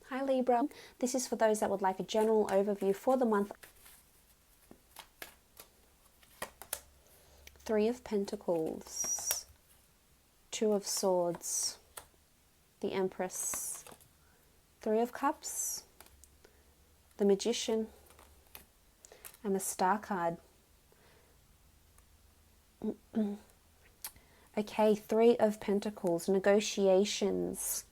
Hi Libra, this is for those that would like a general overview for the month. Three of Pentacles, Two of Swords, the Empress, Three of Cups, the Magician, and the Star card. Okay, Three of Pentacles, negotiations.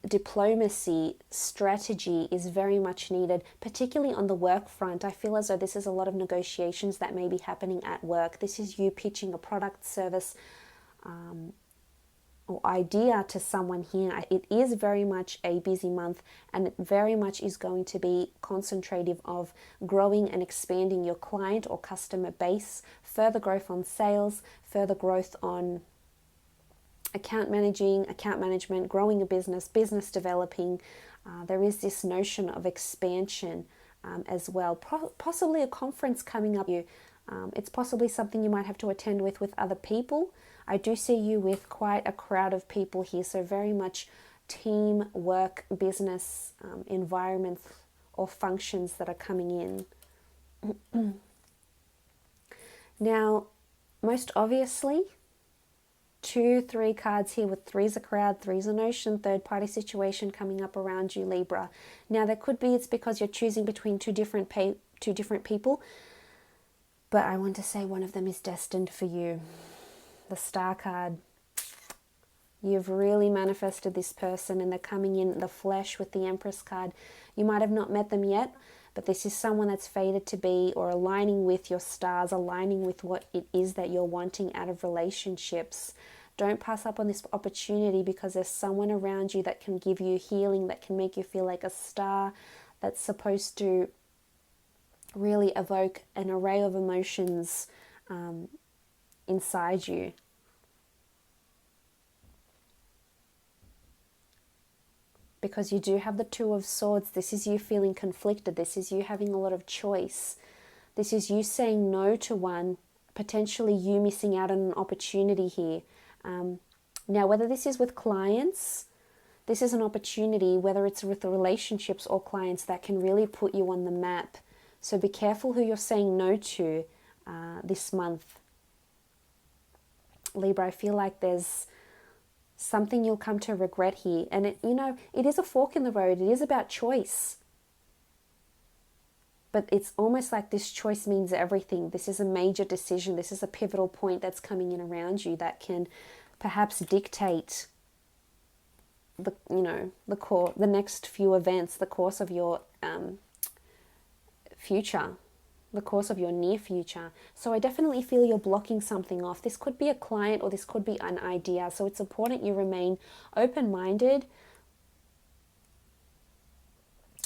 Diplomacy, strategy is very much needed, particularly on the work front. I feel as though this is a lot of negotiations that may be happening at work. This is you pitching a product, service, or idea to someone here. It is very much a busy month, and it very much is going to be concentrative of growing and expanding your client or customer base, further growth on sales, further growth on account management, growing a business, business developing. There is this notion of expansion as well. Possibly a conference coming up. It's possibly something you might have to attend with other people. I do see you with quite a crowd of people here, so very much team work, business environments or functions that are coming in. Now, most obviously, 2, 3 cards here with 3's a crowd, 3's an ocean, third party situation coming up around you, Libra. Now there could be it's because you're choosing between two different people, but I want to say one of them is destined for you. The Star card. You've really manifested this person and they're coming in the flesh with the Empress card. You might have not met them yet, but this is someone that's fated to be, or aligning with your stars, aligning with what it is that you're wanting out of relationships. Don't pass up on this opportunity, because there's someone around you that can give you healing, that can make you feel like a star, that's supposed to really evoke an array of emotions inside you. Because you do have the Two of Swords. This is you feeling conflicted. This is you having a lot of choice. This is you saying no to one, potentially you missing out on an opportunity here. Now, whether this is with clients, this is an opportunity, whether it's with the relationships or clients, that can really put you on the map. So be careful who you're saying no to this month. Libra, I feel like there's something you'll come to regret here. And it is a fork in the road. It is about choice. But it's almost like this choice means everything. This is a major decision. This is a pivotal point that's coming in around you that can perhaps dictate the next few events, the course of your future, the course of your near future. So I definitely feel you're blocking something off. This could be a client or this could be an idea. So it's important you remain open-minded.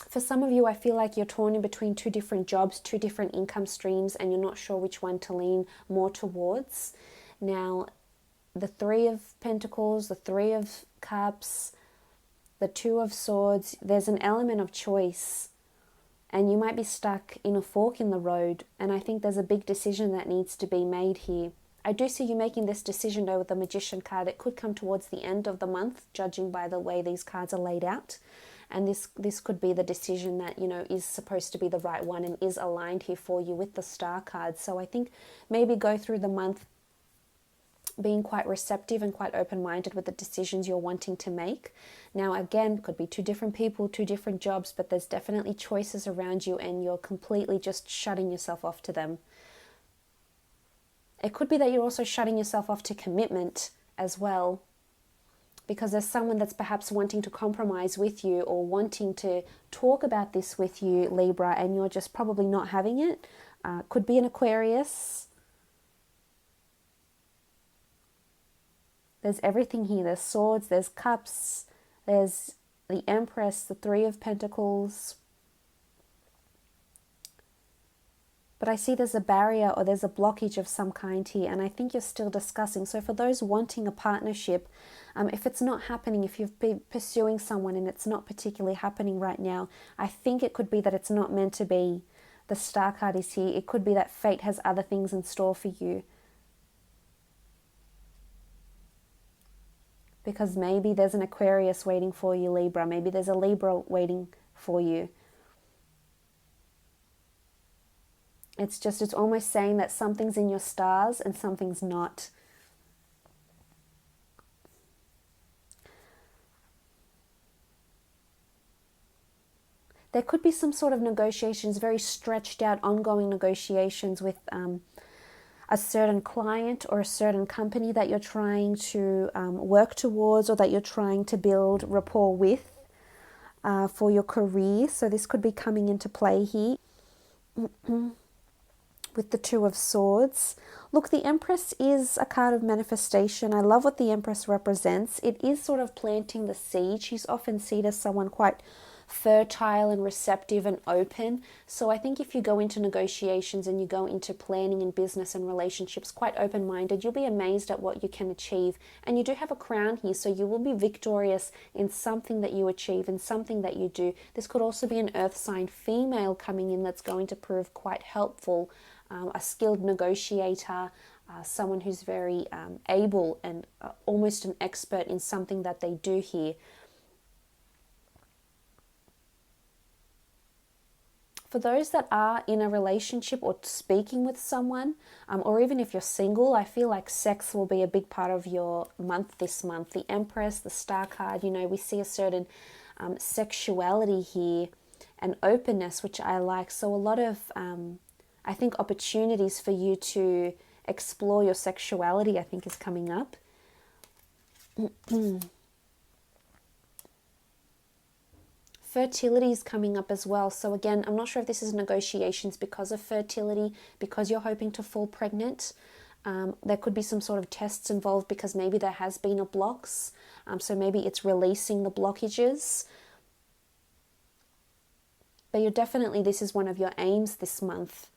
For some of you, I feel like you're torn in between 2 different jobs, 2 different income streams, and you're not sure which one to lean more towards. Now, the 3 of Pentacles, the 3 of Cups, the 2 of Swords, there's an element of choice. And you might be stuck in a fork in the road. And I think there's a big decision that needs to be made here. I do see you making this decision though with the Magician card. It could come towards the end of the month, judging by the way these cards are laid out. And this could be the decision that, is supposed to be the right one and is aligned here for you with the Star card. So I think maybe go through the month being quite receptive and quite open-minded with the decisions you're wanting to make. Now, again, could be 2 different people, 2 different jobs, but there's definitely choices around you and you're completely just shutting yourself off to them. It could be that you're also shutting yourself off to commitment as well, because there's someone that's perhaps wanting to compromise with you or wanting to talk about this with you, Libra, and you're just probably not having it. Could be an Aquarius. There's everything here. There's Swords, there's Cups, there's the Empress, the 3 of Pentacles. But I see there's a barrier or there's a blockage of some kind here, and I think you're still discussing. So for those wanting a partnership, if it's not happening, if you've been pursuing someone and it's not particularly happening right now, I think it could be that it's not meant to be. The Star card is here. It could be that fate has other things in store for you. Because maybe there's an Aquarius waiting for you, Libra. Maybe there's a Libra waiting for you. It's almost saying that something's in your stars and something's not. There could be some sort of negotiations, very stretched out, ongoing negotiations with a certain client or a certain company that you're trying to work towards, or that you're trying to build rapport with for your career. So this could be coming into play here with the Two of Swords. Look, the Empress is a card of manifestation. I love what the Empress represents. It is sort of planting the seed. She's often seen as someone quite fertile and receptive and open. So I think if you go into negotiations and you go into planning and business and relationships quite open-minded, you'll be amazed at what you can achieve. And you do have a crown here, so you will be victorious in something that you achieve and something that you do. This could also be an earth sign female coming in that's going to prove quite helpful, a skilled negotiator, someone who's very able and almost an expert in something that they do here. For those that are in a relationship or speaking with someone, or even if you're single, I feel like sex will be a big part of your month this month. The Empress, the Star card, we see a certain sexuality here and openness, which I like. So a lot of, I think, opportunities for you to explore your sexuality, I think, is coming up. Fertility is coming up as well. So again, I'm not sure if this is negotiations because of fertility, because you're hoping to fall pregnant. There could be some sort of tests involved because maybe there has been a blocks. So maybe it's releasing the blockages. But this is one of your aims this month,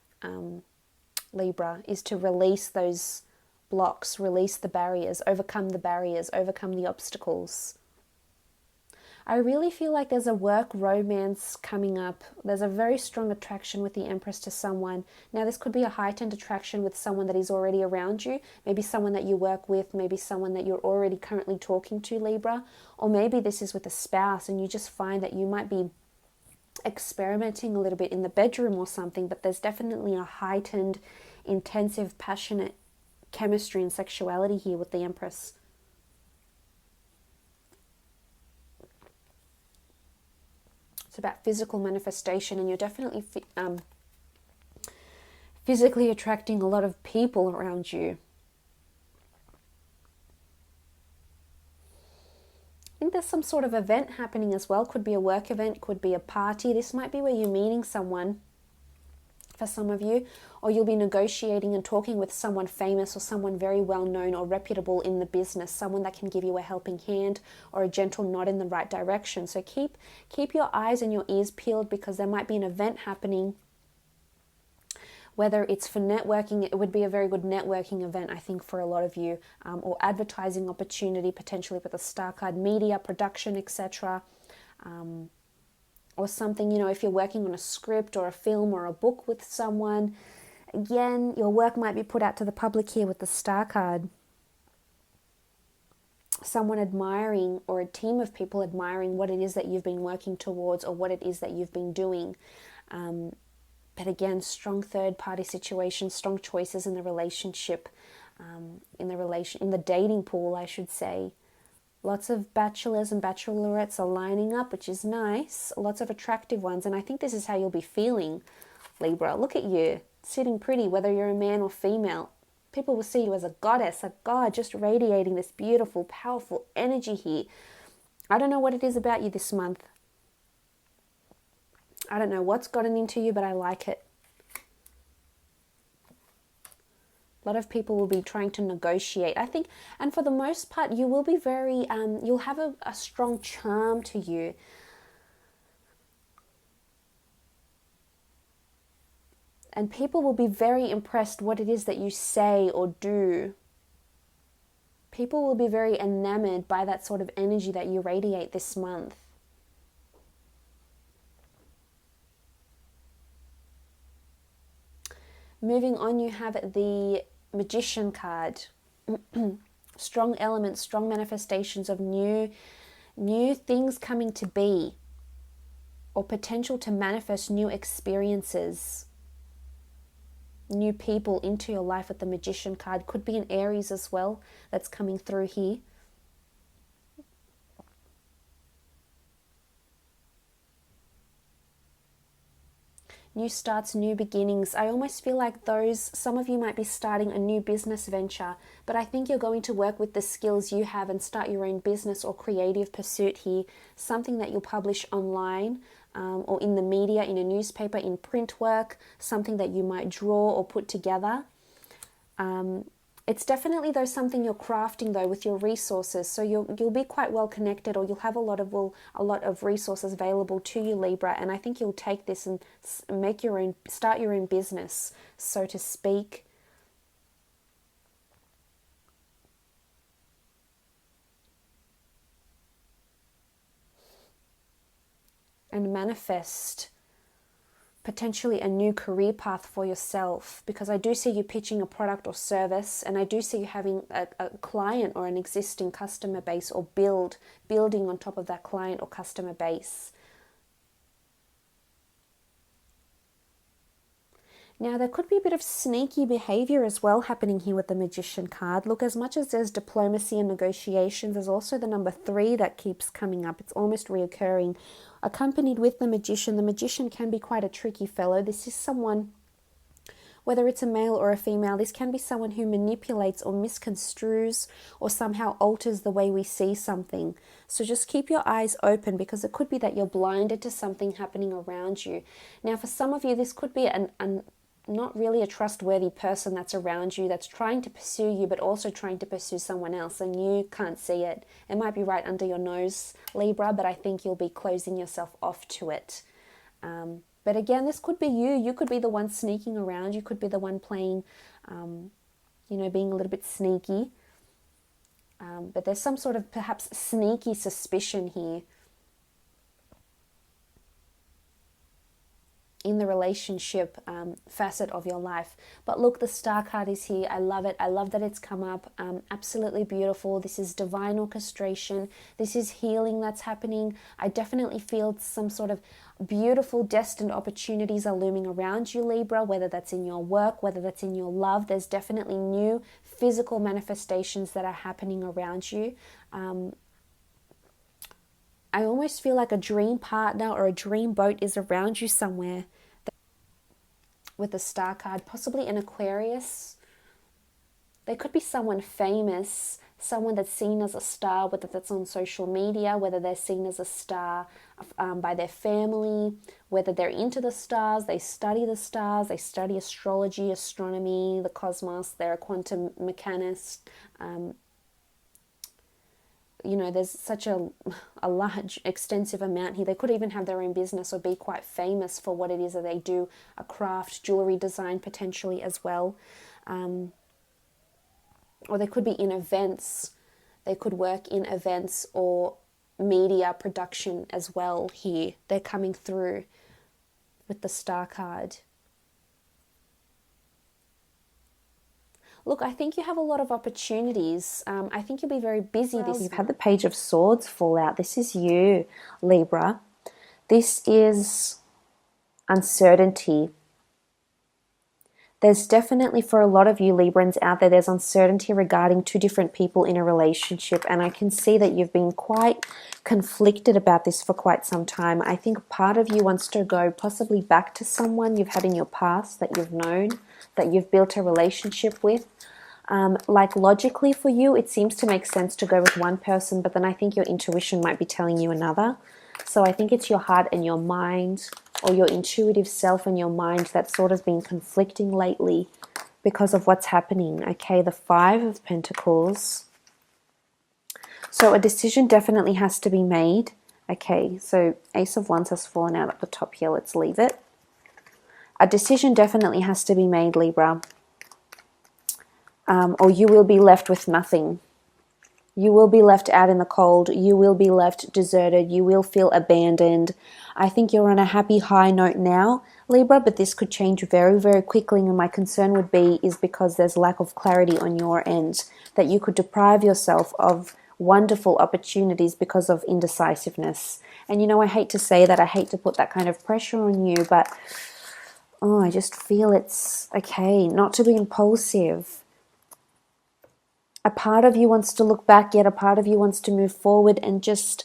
Libra, is to release those blocks, release the barriers, overcome the obstacles. I really feel like there's a work romance coming up. There's a very strong attraction with the Empress to someone. Now, this could be a heightened attraction with someone that is already around you. Maybe someone that you work with, maybe someone that you're already currently talking to, Libra. Or maybe this is with a spouse and you just find that you might be experimenting a little bit in the bedroom or something, but there's definitely a heightened, intensive, passionate chemistry and sexuality here with the Empress. It's about physical manifestation, and you're definitely physically attracting a lot of people around you. I think there's some sort of event happening as well. Could be a work event, could be a party. This might be where you're meeting someone for some of you, or you'll be negotiating and talking with someone famous or someone very well known or reputable in the business, someone that can give you a helping hand or a gentle nod in the right direction. So keep your eyes and your ears peeled, because there might be an event happening. Whether it's for networking, it would be a very good networking event, I think, for a lot of you, or advertising opportunity, potentially with a star card, media, production, etc. Or something, if you're working on a script or a film or a book with someone, again, your work might be put out to the public here with the star card. Someone admiring, or a team of people admiring what it is that you've been working towards or what it is that you've been doing. But again, strong third-party situation, strong choices in the relationship, in the dating pool, I should say. Lots of bachelors and bachelorettes are lining up, which is nice. Lots of attractive ones, and I think this is how you'll be feeling, Libra. Look at you, sitting pretty, whether you're a man or female. People will see you as a goddess, a god, just radiating this beautiful, powerful energy here. I don't know what it is about you this month. I don't know what's gotten into you, but I like it. A lot of people will be trying to negotiate, I think, and for the most part, you will be very, you'll have a strong charm to you. And people will be very impressed what it is that you say or do. People will be very enamored by that sort of energy that you radiate this month. Moving on, you have the Magician card. strong elements, strong manifestations of new things coming to be, or potential to manifest new experiences, new people into your life with the Magician card. Could be an Aries as well that's coming through here. New starts, new beginnings. I almost feel like some of you might be starting a new business venture, but I think you're going to work with the skills you have and start your own business or creative pursuit here, something that you'll publish online or in the media, in a newspaper, in print work, something that you might draw or put together. It's definitely though something you're crafting though with your resources, so you'll be quite well connected, or you'll have a lot of resources available to you, Libra, and I think you'll take this and start your own business, so to speak. And manifest potentially a new career path for yourself, because I do see you pitching a product or service, and I do see you having a client or an existing customer base, or building on top of that client or customer base. Now, there could be a bit of sneaky behavior as well happening here with the Magician card. Look, as much as there's diplomacy and negotiations, there's also the number 3 that keeps coming up. It's almost reoccurring. Accompanied with the Magician can be quite a tricky fellow. This is someone, whether it's a male or a female, this can be someone who manipulates or misconstrues or somehow alters the way we see something. So just keep your eyes open, because it could be that you're blinded to something happening around you. Now, for some of you, this could be not really a trustworthy person that's around you, that's trying to pursue you, but also trying to pursue someone else, and you can't see it. It might be right under your nose, Libra, but I think you'll be closing yourself off to it. But again, this could be you. You could be the one sneaking around. You could be the one playing, being a little bit sneaky. But there's some sort of perhaps sneaky suspicion here in the relationship facet of your life. But look, the Star card is here. I love it. I love that it's come up. Absolutely beautiful. This is divine orchestration. This is healing that's happening. I definitely feel some sort of beautiful destined opportunities are looming around you, Libra, whether that's in your work, whether that's in your love. There's definitely new physical manifestations that are happening around you. I almost feel like a dream partner or a dream boat is around you somewhere. With the Star card, possibly an Aquarius. There could be someone famous, someone that's seen as a star, whether that's on social media, whether they're seen as a star by their family, whether they're into the stars, they study astrology, astronomy, the cosmos, they're a quantum mechanist. There's such a large, extensive amount here. They could even have their own business or be quite famous for what it is that they do, a craft, jewelry design potentially as well. Or they could be in events. They could work in events or media production as well here. They're coming through with the Star card. Look, I think you have a lot of opportunities. I think you'll be very busy this year. You've had the Page of Swords fall out. This is you, Libra. This is uncertainty. There's definitely, for a lot of you Librans out there, there's uncertainty regarding two different people in a relationship. And I can see that you've been quite conflicted about this for quite some time. I think part of you wants to go possibly back to someone you've had in your past that you've known, that you've built a relationship with. Like logically for you, it seems to make sense to go with one person, but then I think your intuition might be telling you another. So I think it's your heart and your mind, or your intuitive self and your mind, that's sort of been conflicting lately because of what's happening. Okay, the 5 of Pentacles. So a decision definitely has to be made. Okay, so Ace of Wands has fallen out at the top here. Let's leave it. A decision definitely has to be made, Libra. Or you will be left with nothing. You will be left out in the cold. You will be left deserted. You will feel abandoned. I think you're on a happy high note now, Libra, but this could change very, very quickly. And my concern would be is because there's lack of clarity on your end, that you could deprive yourself of wonderful opportunities because of indecisiveness. And you know, I hate to say that. I hate to put that kind of pressure on you, but oh, I just feel it's okay not to be impulsive. A part of you wants to look back, yet a part of you wants to move forward, and just,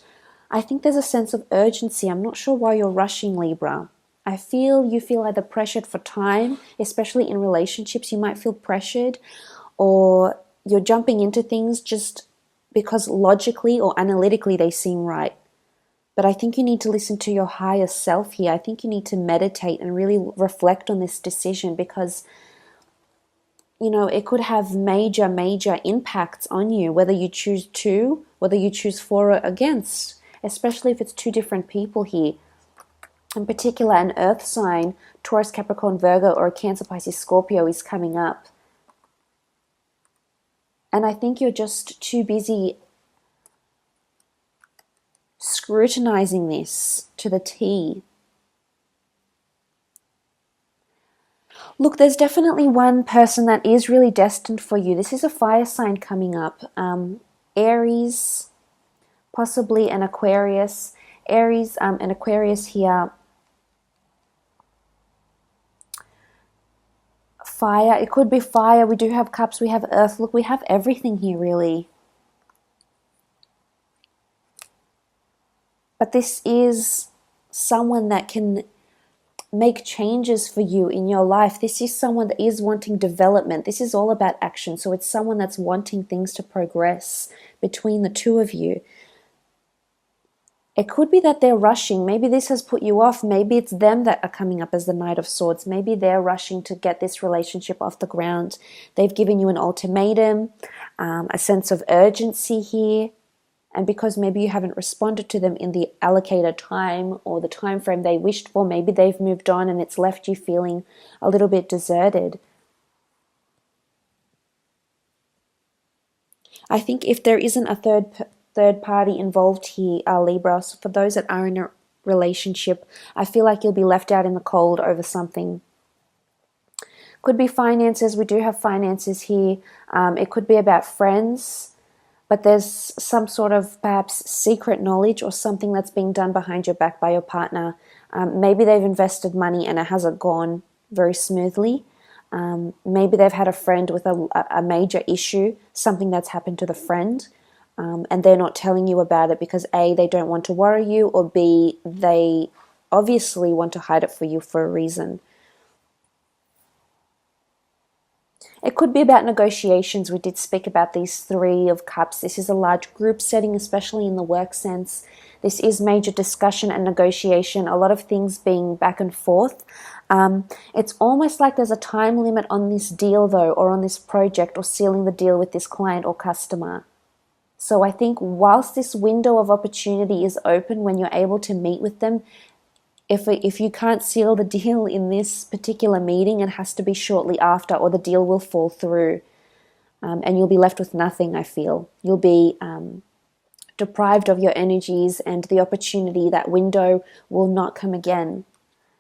I think there's a sense of urgency. I'm not sure why you're rushing, Libra. I feel you feel either pressured for time, especially in relationships. You might feel pressured, or you're jumping into things just because logically or analytically they seem right. But I think you need to listen to your higher self here. I think you need to meditate and really reflect on this decision, because you know, it could have major, major impacts on you, whether you choose to, whether you choose for or against, especially if it's two different people here. In particular, an earth sign, Taurus, Capricorn, Virgo, or a Cancer, Pisces, Scorpio is coming up. And I think you're just too busy scrutinizing this to the T. Look, there's definitely one person that is really destined for you. This is a fire sign coming up. Aries, possibly an Aquarius. Aries and Aquarius here. Fire. It could be fire. We do have cups. We have earth. Look, we have everything here, really. But this is someone that can make changes for you in your life. This is someone that is wanting development. This is all about action. So it's someone that's wanting things to progress between the two of you. It could be that they're rushing. Maybe this has put you off. Maybe it's them that are coming up as the Knight of Swords. Maybe they're rushing to get this relationship off the ground. They've given you an ultimatum, a sense of urgency here. And because maybe you haven't responded to them in the allocated time or the time frame they wished for, maybe they've moved on and it's left you feeling a little bit deserted. I think if there isn't a third party involved here, Libra, so for those that are in a relationship, I feel like you'll be left out in the cold over something. Could be finances. We do have finances here. It could be about friends. But there's some sort of perhaps secret knowledge or something that's being done behind your back by your partner. Maybe they've invested money and it hasn't gone very smoothly. Maybe they've had a friend with a major issue, something that's happened to the friend, and they're not telling you about it because A, they don't want to worry you, or B, they obviously want to hide it for you for a reason. It could be about negotiations. We did speak about these Three of Cups. This is a large group setting, especially in the work sense. This is major discussion and negotiation, a lot of things being back and forth. It's almost like there's a time limit on this deal, though, or on this project, or sealing the deal with this client or customer. So I think whilst this window of opportunity is open when you're able to meet with them, if you can't seal the deal in this particular meeting, it has to be shortly after, or the deal will fall through, and you'll be left with nothing, I feel. You'll be deprived of your energies, and the opportunity, that window, will not come again.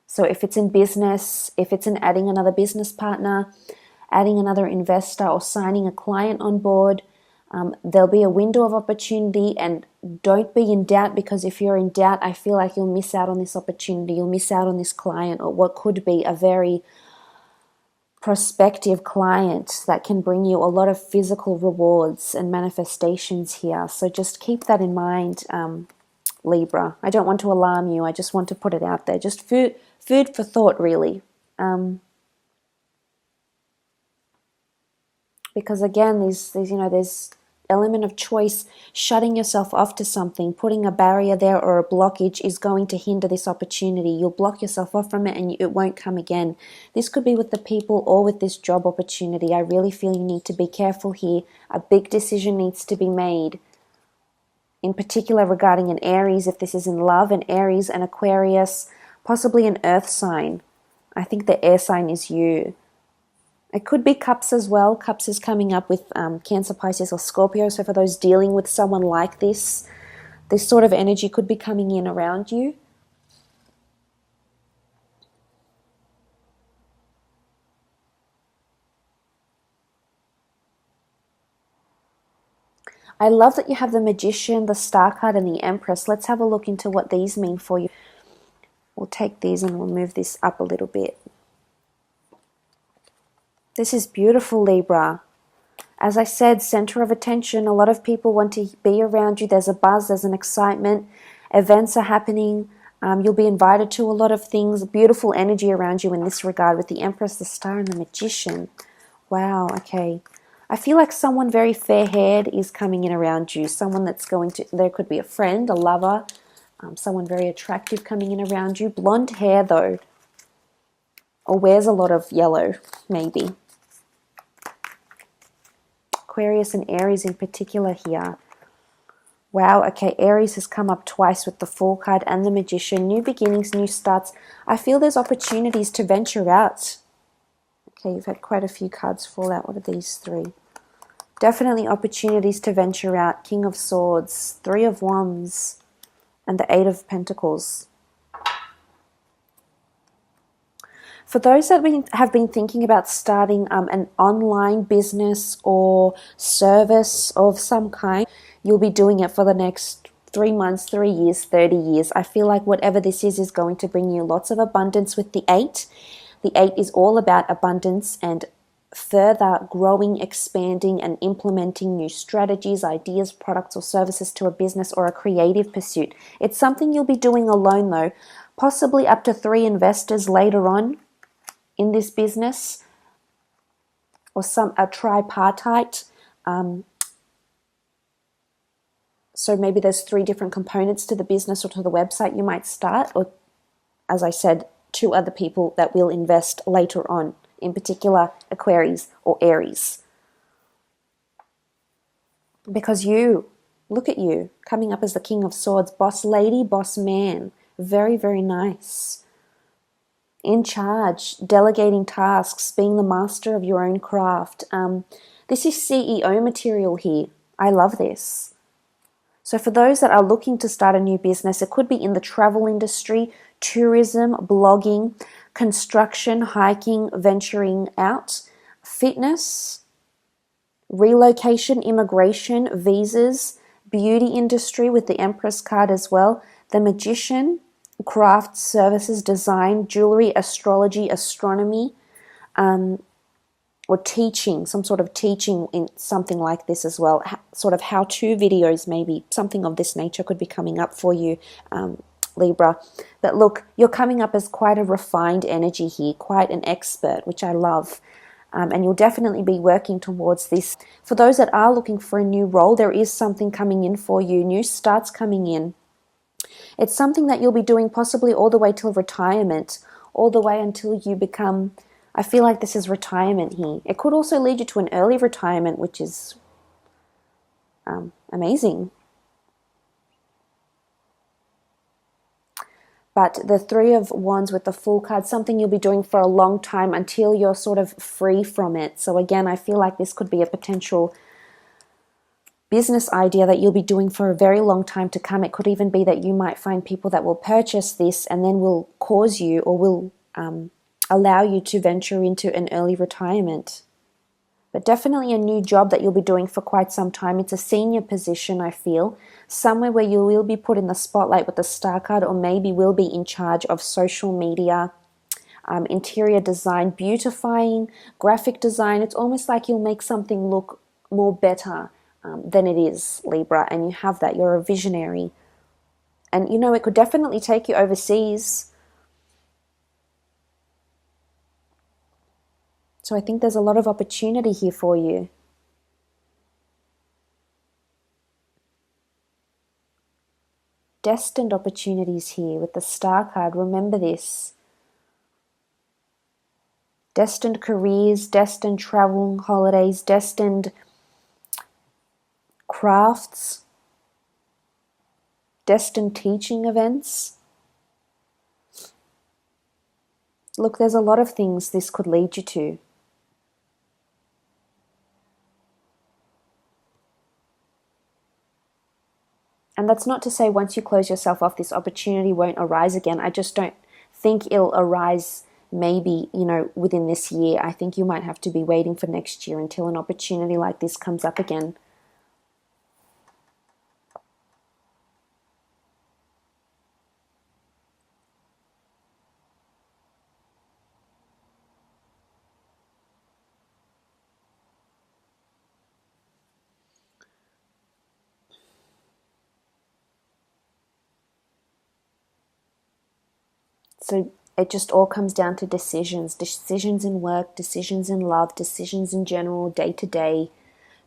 So if it's in business, if it's in adding another business partner, adding another investor, or signing a client on board, there'll be a window of opportunity, and don't be in doubt, because if you're in doubt, I feel like you'll miss out on this opportunity. You'll miss out on this client, or what could be a very prospective client that can bring you a lot of physical rewards and manifestations here. So just keep that in mind, Libra. I don't want to alarm you. I just want to put it out there. Just food for thought, really. Because again, there's element of choice. Shutting yourself off to something, putting a barrier there or a blockage, is going to hinder this opportunity. You'll block yourself off from it, and it won't come again. This could be with the people or with this job opportunity. I really feel you need to be careful here. A big decision needs to be made, in particular regarding an Aries, if this is in love, an Aries, an Aquarius, possibly an earth sign. I think the air sign is you. It could be Cups as well. Cups is coming up with Cancer, Pisces or Scorpio. So for those dealing with someone like this sort of energy could be coming in around you. I love that you have the Magician, the Star card, and the Empress. Let's have a look into what these mean for you. We'll take these and we'll move this up a little bit. This is beautiful, Libra. As I said, center of attention. A lot of people want to be around you. There's a buzz, there's an excitement. Events are happening. You'll be invited to a lot of things. Beautiful energy around you in this regard with the Empress, the Star, and the Magician. Wow, okay. I feel like someone very fair-haired is coming in around you. Someone that's going to, there could be a friend, a lover, someone very attractive coming in around you. Blonde hair though, or wears a lot of yellow, maybe. Aquarius and Aries in particular here. Wow, okay, Aries has come up twice with the Fool card and the Magician. New beginnings, new starts. I feel there's opportunities to venture out. Okay, you've had quite a few cards fall out. What are these three? Definitely opportunities to venture out. King of Swords, Three of Wands, and the Eight of Pentacles. For those that have been thinking about starting an online business or service of some kind, you'll be doing it for the next 3 months, 3 years, 30 years. I feel like whatever this is going to bring you lots of abundance with the 8. The 8 is all about abundance and further growing, expanding, and implementing new strategies, ideas, products, or services to a business or a creative pursuit. It's something you'll be doing alone though, possibly up to 3 investors later on in this business, or a tripartite. So maybe there's 3 different components to the business or to the website you might start, or as I said, 2 other people that will invest later on, in particular Aquarius or Aries. Because you, look at you, coming up as the King of Swords, boss lady, boss man, very, very nice. In charge, delegating tasks, being the master of your own craft. This is CEO material here. I love this. So for those that are looking to start a new business, it could be in the travel industry, tourism, blogging, construction, hiking, venturing out, fitness, relocation, immigration, visas, beauty industry with the Empress card as well, the Magician, crafts, services, design, jewelry, astrology, astronomy, or teaching, some sort of teaching in something like this as well. Sort of how-to videos, maybe something of this nature could be coming up for you, Libra. But look, you're coming up as quite a refined energy here, quite an expert, which I love. And you'll definitely be working towards this. For those that are looking for a new role, there is something coming in for you, new starts coming in. It's something that you'll be doing possibly all the way till retirement, all the way until you become, I feel like this is retirement here. It could also lead you to an early retirement, which is amazing. But the Three of Wands with the Fool card, something you'll be doing for a long time until you're sort of free from it. So again, I feel like this could be a potential business idea that you'll be doing for a very long time to come. It could even be that you might find people that will purchase this and then will cause you or will allow you to venture into an early retirement. But definitely a new job that you'll be doing for quite some time. It's a senior position, I feel. Somewhere where you will be put in the spotlight with the Star card, or maybe will be in charge of social media, interior design, beautifying, graphic design. It's almost like you'll make something look more better than it is, Libra. And you have that. You're a visionary. And, you know, it could definitely take you overseas. So I think there's a lot of opportunity here for you. Destined opportunities here with the Star card. Remember this. Destined careers, destined travel, holidays, destined crafts, destined teaching events. Look, there's a lot of things this could lead you to. And that's not to say once you close yourself off, this opportunity won't arise again. I just don't think it'll arise maybe, within this year. I think you might have to be waiting for next year until an opportunity like this comes up again. So it just all comes down to decisions in work, decisions in love, decisions in general, day to day.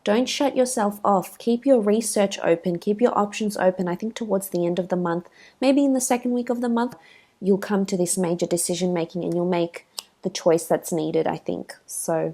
Don't shut yourself off. Keep your research open, keep your options open. I think towards the end of the month, maybe in the second week of the month, you'll come to this major decision making and you'll make the choice that's needed, I think. So